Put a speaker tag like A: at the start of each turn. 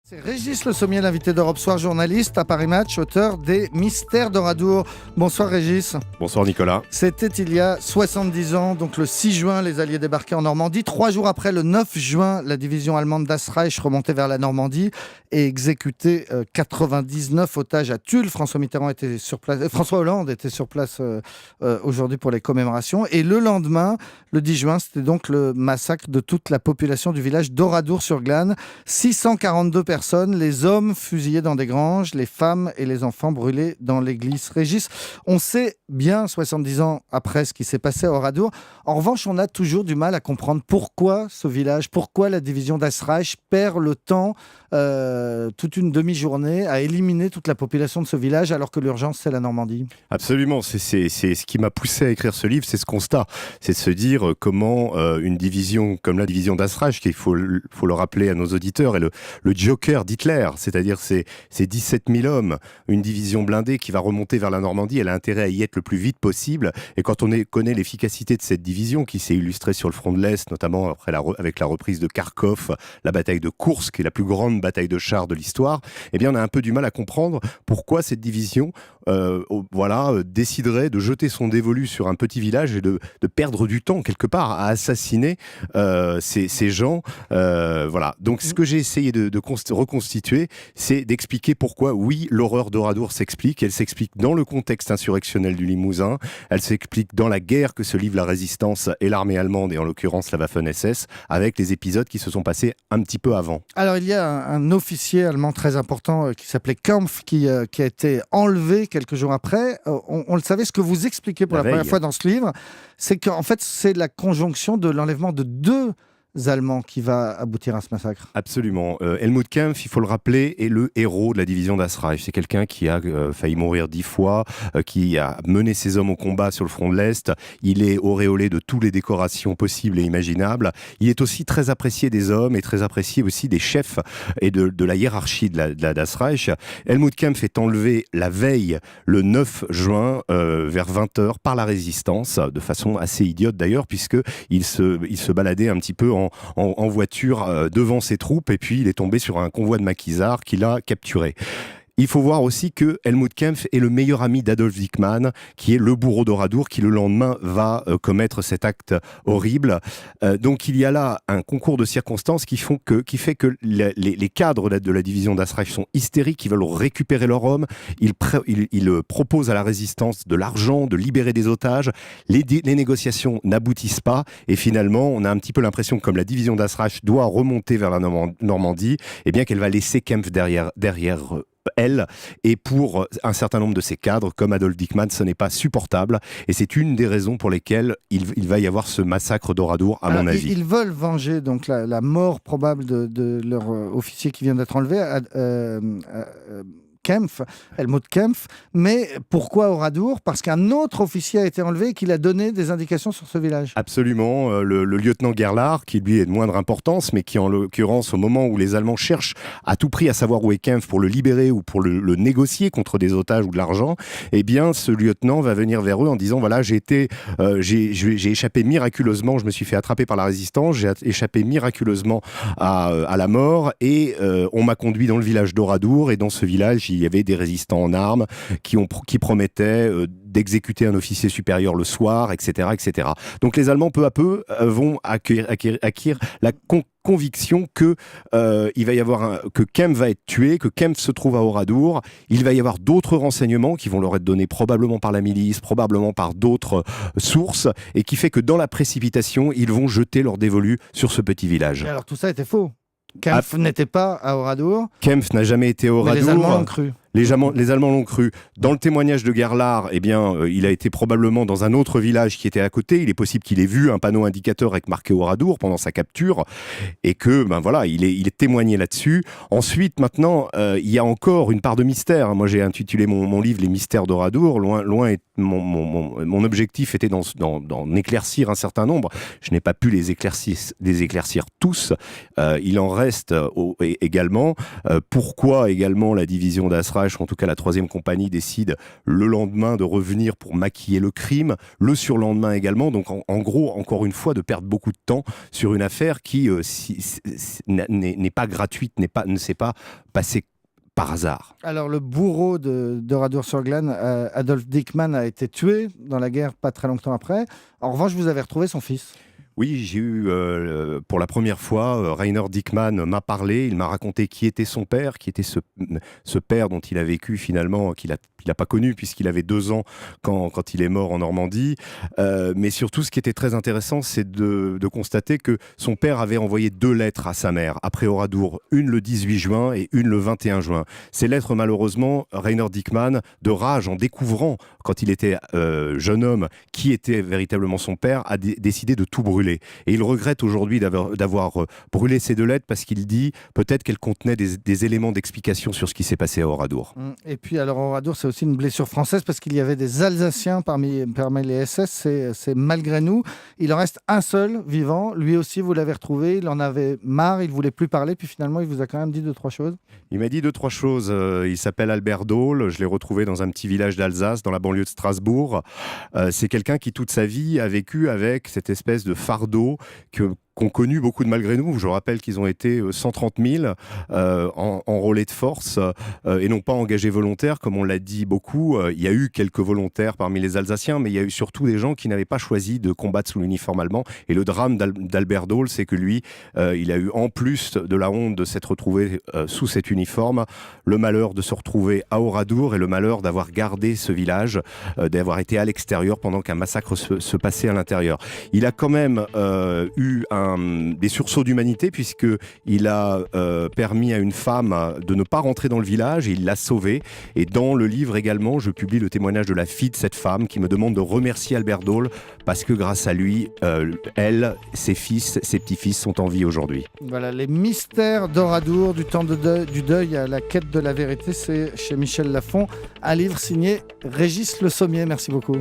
A: C'est Régis Le Sommier, l'invité d'Europe Soir, journaliste à Paris Match, auteur des Mystères d'Oradour. Bonsoir Régis.
B: Bonsoir Nicolas.
A: C'était il y a 70 ans, donc le 6 juin, les Alliés débarquaient en Normandie. 3 jours après, le 9 juin, la division allemande Das Reich remontait vers la Normandie et exécutait 99 otages à Tulle. François Hollande était sur place aujourd'hui pour les commémorations. Et le lendemain, le 10 juin, c'était donc le massacre de toute la population du village d'Oradour-sur-Glane. 642 personnes, les hommes fusillés dans des granges, les femmes et les enfants brûlés dans l'église. Régis, on sait bien 70 ans après ce qui s'est passé à Oradour. En revanche, on a toujours du mal à comprendre pourquoi ce village, pourquoi la division Das Reich perd le temps, toute une demi-journée, à éliminer toute la population de ce village alors que l'urgence c'est la Normandie.
B: Absolument, c'est ce qui m'a poussé à écrire ce livre, c'est ce constat. C'est de se dire comment une division comme la division Das Reich, qu'il faut le rappeler à nos auditeurs, est le Joker d'Hitler, c'est-à-dire ces 17 000 hommes, une division blindée qui va remonter vers la Normandie, elle a intérêt à y être le plus vite possible. Et quand on connaît l'efficacité de cette division, qui s'est illustrée sur le front de l'Est, notamment avec la reprise de Kharkov, la bataille de Koursk, qui est la plus grande bataille de chars de l'histoire, eh bien on a un peu du mal à comprendre pourquoi cette division déciderait de jeter son dévolu sur un petit village et de perdre du temps quelque part à assassiner ces gens. Donc ce que j'ai essayé de reconstituer, c'est d'expliquer pourquoi, oui, l'horreur d'Oradour s'explique. Elle s'explique dans le contexte insurrectionnel du Limousin, elle s'explique dans la guerre que se livrent la résistance et l'armée allemande, et en l'occurrence la Waffen-SS, avec les épisodes qui se sont passés un petit peu avant.
A: Alors il y a un officier allemand très important qui s'appelait Kampf, qui a été enlevé quelques jours après. On le savait, ce que vous expliquez pour la première fois dans ce livre, c'est qu'en fait c'est la conjonction de l'enlèvement de deux Allemands qui va aboutir à ce massacre.
B: Absolument. Helmut Kampf, il faut le rappeler, est le héros de la division Das Reich. C'est quelqu'un qui a failli mourir 10 fois, qui a mené ses hommes au combat sur le front de l'Est. Il est auréolé de toutes les décorations possibles et imaginables. Il est aussi très apprécié des hommes et très apprécié aussi des chefs et de la hiérarchie de la Das Reich. Helmut Kampf est enlevé la veille, le 9 juin, vers 20h, par la résistance, de façon assez idiote d'ailleurs, puisqu'il se baladait un petit peu en voiture devant ses troupes, et puis il est tombé sur un convoi de maquisards qui l'a capturé. Il faut voir aussi que Helmut Kampf est le meilleur ami d'Adolf Dickmann, qui est le bourreau d'Oradour, qui le lendemain va commettre cet acte horrible. Donc il y a là un concours de circonstances qui fait que les cadres de la division Das Reich sont hystériques, ils veulent récupérer leur homme, ils proposent à la résistance de l'argent, de libérer des otages. Les négociations n'aboutissent pas, et finalement on a un petit peu l'impression que comme la division Das Reich doit remonter vers la Normandie, eh bien qu'elle va laisser Kampf derrière elle, et pour un certain nombre de ses cadres, comme Adolf Dickmann, ce n'est pas supportable, et c'est une des raisons pour lesquelles il va y avoir ce massacre d'Oradour, à mon avis.
A: Ils veulent venger donc la mort probable de leur officier qui vient d'être enlevé, Helmut Kampf, mais pourquoi Oradour ? Parce qu'un autre officier a été enlevé et qu'il a donné des indications sur ce village.
B: Absolument, le lieutenant Gerlach, qui lui est de moindre importance, mais qui en l'occurrence, au moment où les Allemands cherchent à tout prix à savoir où est Kampf pour le libérer ou pour le négocier contre des otages ou de l'argent, eh bien ce lieutenant va venir vers eux en disant voilà, j'ai échappé miraculeusement, je me suis fait attraper par la résistance, j'ai échappé miraculeusement à la mort, et on m'a conduit dans le village d'Oradour, et dans ce village il y avait des résistants en armes qui promettaient d'exécuter un officier supérieur le soir, etc., etc. Donc les Allemands, peu à peu, vont acquérir la conviction que que Kampf va être tué, que Kampf se trouve à Oradour. Il va y avoir d'autres renseignements qui vont leur être donnés probablement par la milice, probablement par d'autres sources, et qui fait que dans la précipitation, ils vont jeter leur dévolu sur ce petit village.
A: Et alors tout ça était faux. Kampf n'était pas à Oradour.
B: Kampf n'a jamais été à Oradour.
A: Mais les Allemands l'ont cru.
B: Les Allemands l'ont cru. Dans le témoignage de Gerlach, eh bien, il a été probablement dans un autre village qui était à côté. Il est possible qu'il ait vu un panneau indicateur avec marqué Oradour pendant sa capture, et que, il est témoigné là-dessus. Ensuite, maintenant, il y a encore une part de mystère. Moi, j'ai intitulé mon livre Les Mystères d'Oradour. Mon objectif était d'en éclaircir un certain nombre. Je n'ai pas pu les éclaircir tous. Il en reste également. Pourquoi également la division Das Reich Reich, ou en tout cas la 3e compagnie, décide le lendemain de revenir pour maquiller le crime, le surlendemain également. Donc en gros, encore une fois, de perdre beaucoup de temps sur une affaire qui n'est pas gratuite, ne s'est pas passée par hasard.
A: Alors, le bourreau d'Oradour-sur-Glane, Adolf Dickmann, a été tué dans la guerre pas très longtemps après. En revanche, vous avez retrouvé son fils.
B: Oui, j'ai eu pour la première fois, Rainer Dickmann m'a parlé, il m'a raconté qui était son père, qui était ce père dont il a vécu finalement, qu'il n'a pas connu puisqu'il avait 2 ans quand il est mort en Normandie. Mais surtout, ce qui était très intéressant, c'est de constater que son père avait envoyé 2 lettres à sa mère après Oradour, une le 18 juin et une le 21 juin. Ces lettres, malheureusement, Rainer Dickmann, de rage en découvrant, quand il était jeune homme, qui était véritablement son père, a décidé de tout brûler. Et il regrette aujourd'hui d'avoir brûlé ces 2 lettres parce qu'il dit peut-être qu'elles contenaient des éléments d'explication sur ce qui s'est passé à Oradour.
A: Et puis alors Oradour, c'est aussi une blessure française parce qu'il y avait des Alsaciens parmi les SS, c'est malgré nous. Il en reste un seul vivant, lui aussi vous l'avez retrouvé, il en avait marre, il ne voulait plus parler, puis finalement il vous a quand même dit 2-3 choses.
B: Il m'a dit 2-3 choses, il s'appelle Albert Daul, je l'ai retrouvé dans un petit village d'Alsace, dans la banlieue de Strasbourg. C'est quelqu'un qui toute sa vie a vécu avec cette espèce de fardeau qu'ont connu beaucoup de malgré nous. Je rappelle qu'ils ont été 130 000 enrôlés de force et non pas engagés volontaires, comme on l'a dit beaucoup. Il y a eu quelques volontaires parmi les Alsaciens, mais il y a eu surtout des gens qui n'avaient pas choisi de combattre sous l'uniforme allemand. Et le drame d'Albert Daul, c'est que lui, il a eu, en plus de la honte de s'être retrouvé sous cet uniforme, le malheur de se retrouver à Oradour et le malheur d'avoir gardé ce village, d'avoir été à l'extérieur pendant qu'un massacre se passait à l'intérieur. Il a quand même eu des sursauts d'humanité puisqu'il a permis à une femme de ne pas rentrer dans le village et il l'a sauvée. Et dans le livre également, je publie le témoignage de la fille de cette femme qui me demande de remercier Albert Daul parce que grâce à lui, elle, ses fils, ses petits-fils sont en vie aujourd'hui.
A: Voilà, les mystères d'Oradour, du temps du deuil à la quête de la vérité, c'est chez Michel Lafon, un livre signé Régis Le Sommier. Merci beaucoup.